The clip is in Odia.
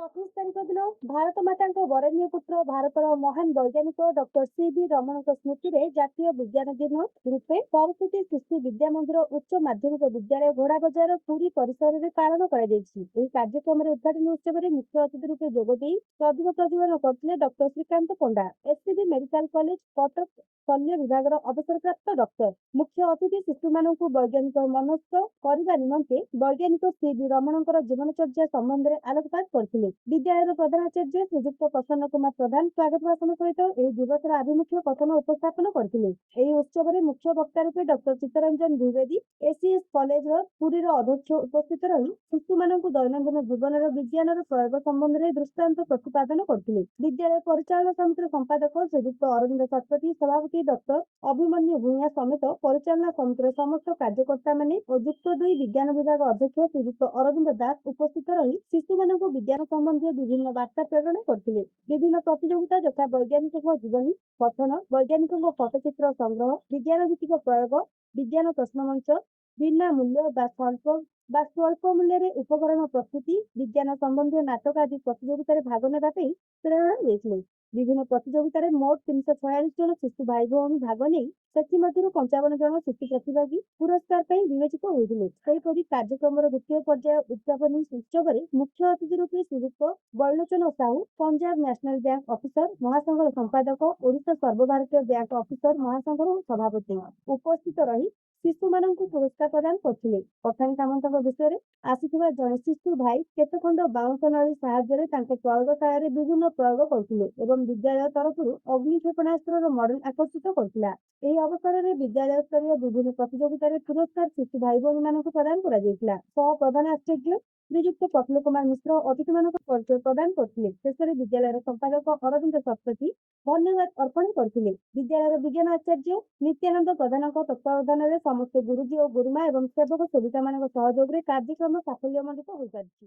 26 ତାରିଖ ଦିନ ଭାରତ ମାତାଙ୍କ ବରେଣ୍ୟ ପୁତ୍ର ଭାରତର ମହାନ ବୈଜ୍ଞାନିକ ଡକ୍ଟର ସି.ଭି. ରମଣଙ୍କ ସ୍ମୃତିରେ ଜାତୀୟ ବିଜ୍ଞାନ ଦିନ ରୂପେ ସରସ୍ୱତୀ ଶିଶୁ ବିଦ୍ୟା ମନ୍ଦିର ଉଚ୍ଚ ମାଧ୍ୟମିକ ବିଦ୍ୟାଳୟ ଘୋଡ଼ାବଜାର ପୁରୀ ପରିସରରେ ପାଳନ କରାଯାଇଛି। ଏହି କାର୍ଯ୍ୟକ୍ରମରେ ଉଦ୍ଘାଟନୀ ଉତ୍ସବରେ ମୁଖ୍ୟ ଅତିଥି ରୂପେ ଯୋଗଦେଇ ପ୍ରଦୀପ ପ୍ରଜ୍ୱଳନ କରିଥିଲେ doctor Srikant Panda, SCB medical college Cuttack ଶଲ୍ୟ ବିଭାଗର ଅବସରପ୍ରାପ୍ତ ଡକ୍ଟର। ମୁଖ୍ୟ ଅତିଥି ଶିଶୁମାନଙ୍କୁ ବୈଜ୍ଞାନିକ ମନସ୍ଥ କରିବା ନିମନ୍ତେ ବୈଜ୍ଞାନିକ ସି.ଭି. ରମଣଙ୍କର ଜୀବନଚର୍ଯ୍ୟା ସମ୍ବନ୍ଧରେ ଆଲୋକପାତ କରିଥିଲେ। ବିଦ୍ୟାଳୟର ପ୍ରଧାନାଚାର୍ଯ୍ୟ ଶ୍ରୀଯୁକ୍ତ ପ୍ରସନ୍ନ କୁମାର ପ୍ରଧାନ ସ୍ୱାଗତ ଭାଷଣ ସହିତ ଏହି ଦିବସର ଆଭିମୁଖ୍ୟ କଥନ ଉପସ୍ଥାପନ କରିଥିଲେ। ଏହି ଉତ୍ସବରେ ମୁଖ୍ୟ ବକ୍ତା ରୂପେ ଡକ୍ଟର ଚିତ୍ତରଞ୍ଜନ ଦ୍ୱିବେଦୀ, ଏସିଏସ୍ କଲେଜର ପୁରୀର ଅଧ୍ୟକ୍ଷ ଉପସ୍ଥିତ ରହି ଶିଶୁମାନଙ୍କୁ ଦୈନନ୍ଦିନ ଜୀବନର ବିଜ୍ଞାନର ପ୍ରୟୋଗ ସମ୍ବନ୍ଧରେ ଦୃଷ୍ଟାନ୍ତ ପ୍ରତିପାଦନ କରିଥିଲେ। ବିଦ୍ୟାଳୟ ପରିଚାଳନା ସମିତିର ସମ୍ପାଦକ ଶ୍ରୀଯୁକ୍ତ ଅରବିନ୍ଦ ଶତପଥୀ, ସଭାପତି ଡକ୍ଟର ଅଭିମନ୍ୟୁ ଭୂୟାଁ ସମେତ ପରିଚାଳନା ସମିତିର ସମସ୍ତ କାର୍ଯ୍ୟକର୍ତ୍ତାମାନେ ଓ ଯୁକ୍ତ 2 ବିଜ୍ଞାନ ବିଭାଗ ଅଧ୍ୟକ୍ଷ ଶ୍ରୀଯୁକ୍ତ ଅରବିନ୍ଦ ଦାସ ଉପସ୍ଥିତ ରହି ଶିଶୁମାନଙ୍କୁ ବିଜ୍ଞାନ ସମ୍ବନ୍ଧୀୟ ବିଭିନ୍ନ ବାର୍ତ୍ତା ପ୍ରେରଣ କରିଥିଲେ। ବିଭିନ୍ନ ପ୍ରତିଯୋଗିତା ଯଥା ବୈଜ୍ଞାନିକଙ୍କ ଜୀବନୀ କଥନ, ବୈଜ୍ଞାନିକଙ୍କ ଫଟୋଚିତ୍ର ସଂଗ୍ରହ, ବିଜ୍ଞାନ ଭିତ୍ତିକ ପ୍ରୟୋଗ, ବିଜ୍ଞାନ ପ୍ରଶ୍ନମଞ୍ଚ, ବିନା ମୂଲ୍ୟ ବା ସ୍ୱଳ୍ପ ମୂଲ୍ୟରେ ଉପକରଣ ପ୍ରସ୍ତୁତି, ବିଜ୍ଞାନ ସମ୍ବନ୍ଧୀୟ ନାଟକ ଆଦି ପ୍ରତିଯୋଗିତାରେ ଭାଗ ନେବା ପାଇଁ ପ୍ରେରଣା ଦେଇଥିଲେ। ବିଭିନ୍ନ ପ୍ରତିଯୋଗିତାରେ ମୋଟ 346 ଜଣ ଶିଶୁ ଭାଇ ଭଉଣୀ ଭାଗ ନେଇ ସେଥିମଧ୍ୟରୁ 55 ଜଣ ଶିଶୁ ପ୍ରତିଭାଗୀ ପୁରସ୍କାର ପାଇଁ ବିବେଚିତ ହୋଇଥିଲେ। ସେହିପରି କାର୍ଯ୍ୟକ୍ରମର ଦ୍ୱିତୀୟ ପର୍ଯ୍ୟାୟ ଉଦ୍ଯାପନୀ ଉତ୍ସବରେ ମୁଖ୍ୟ ଅତିଥି ରୂପେ Sriyukta Bailochan Sahu, Punjab national bank officer ମହାସଂଘର ସମ୍ପାଦକ, ଓଡ଼ିଶା ସର୍ବଭାରତୀୟ ବ୍ୟାଙ୍କ ଅଫିସର ମହାସଂଘର ସଭାପତି ଉପସ୍ଥିତ ରହି ଶିଶୁମାନଙ୍କୁ ପୁରସ୍କାର ପ୍ରଦାନ କରିଥିଲେ। ପଠାଣି ସାମନ୍ତଙ୍କ ବିଷୟରେ ଆସିଥିବା ଜଣେ ଶିଶୁ ଭାଇ କେତେ ଖଣ୍ଡ ବାଉଁଶ ନଳୀ ସାହାଯ୍ୟରେ ତାଙ୍କ ପ୍ରୟୋଗଶାଳାରେ ବିଭିନ୍ନ ପ୍ରୟୋଗ କରୁଥିଲେ ଏବଂ ବିଦ୍ୟାଳୟ ତରଫରୁ ଅଗ୍ନି କ୍ଷେପଣାସ୍ତ୍ରର ମଡେଲ ଆକର୍ଷିତ କରିଥିଲା। ଏହି ଅବସରରେ ବିଦ୍ୟାଳୟ ସ୍ତରୀୟ ବିଭିନ୍ନ ପ୍ରତିଯୋଗିତାରେ ପୁରସ୍କାର ଶିଶୁ ଭାଇ ଭଉଣୀମାନଙ୍କୁ ପ୍ରଦାନ କରାଯାଇଥିଲା। ସହ ପ୍ରଧାନ ଆଚାର୍ଯ୍ୟ ଶ୍ରୀଯୁକ୍ତ ପ୍ରଫୁଲ୍ଲ କୁମାର ମିଶ୍ର ଅତିଥିମାନଙ୍କ ପରିଚୟ ପ୍ରଦାନ କରିଥିଲେ। ଶେଷରେ ବିଦ୍ୟାଳୟର ସମ୍ପାଦକ ଅରବିନ୍ଦ ଶତପଥୀ ଧନ୍ୟବାଦ ଅର୍ପଣ କରିଥିଲେ। ବିଦ୍ୟାଳୟର ବିଜ୍ଞାନ ଆଚାର୍ଯ୍ୟ ନିତ୍ୟାନନ୍ଦ ପ୍ରଧାନଙ୍କ ତତ୍ତ୍ୱାବଧାନରେ ସମସ୍ତ ଗୁରୁଜୀ ଓ ଗୁରୁମା ଏବଂ ସେବକ ସେବିକାମାନଙ୍କ ସହଯୋଗରେ କାର୍ଯ୍ୟକ୍ରମ ସାଫଲ୍ୟମଣ୍ଡିତ ହୋଇପାରିଛି।